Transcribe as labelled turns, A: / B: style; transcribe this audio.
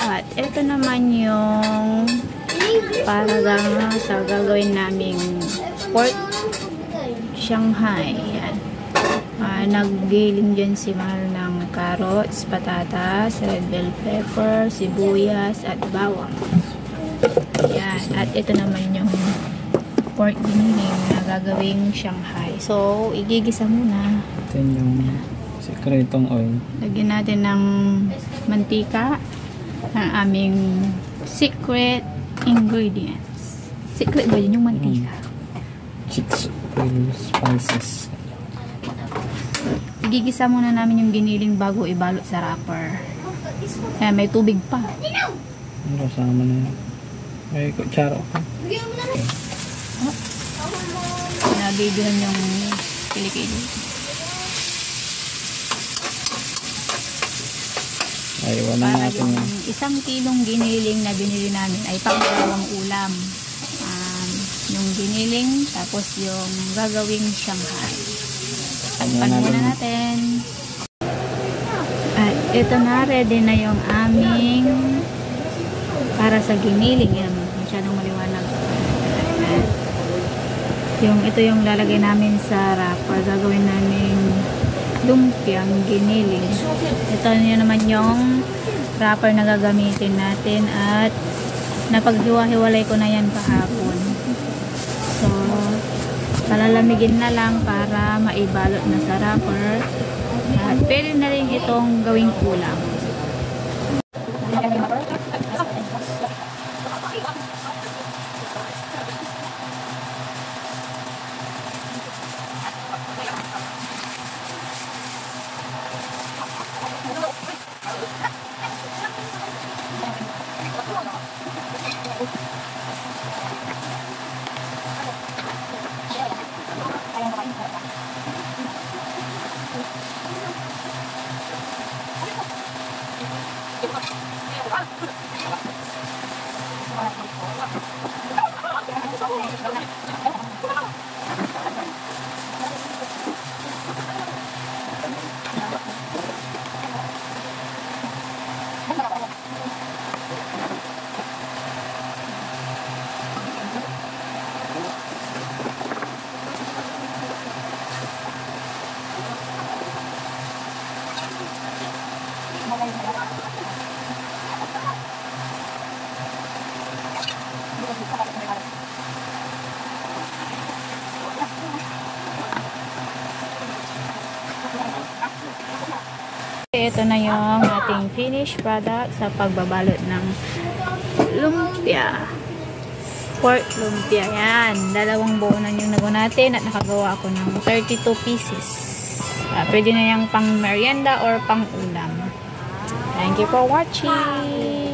A: At ito naman yung para sa gagawin naming pork Shanghai. Yan. Naggiling dyan si Mahal ng carrots, patatas, red bell pepper, sibuyas, at bawang. Yan. At ito naman yung pork giniling na gagawing Shanghai. So, igigisa muna.
B: Ito yung sekretong oil.
A: Lagyan natin ng mantika, ang aming secret ingredients. Secret ba yun yung mantika?
B: Chicks, oil, spices.
A: Igigisa muna namin yung giniling bago ibalot sa wrapper. Kaya may tubig pa.
B: Kasama na yun. May kutsara pa.
A: Nabibigyan yung kilikili.
B: Ay, wala
A: para
B: natin
A: yung 1 kilong giniling na binili namin ay pang-dalawang ulam. Yung giniling, tapos yung gagawing Shanghai. Takpan muna natin. At ito na, ready na yung aming para sa giniling. Yan, masyadong maliwanag. Ito yung lalagay namin sa wrapper. Gagawin namin lumpiang giniling. Ito naman yung wrapper na gagamitin natin at napaghiwa-hiwalay ko na yan kahapon. So, palalamigin na lang para maibalot na sa wrapper. At pwede na rin itong gawing ulam. Ito na yung ating finished product sa pagbabalot ng lumpia. Pork lumpia. Yan. 2 bonan yung nagawa natin at nakagawa ako ng 32 pieces. Pwede na yung pang merienda or pang ulam. Thank you for watching.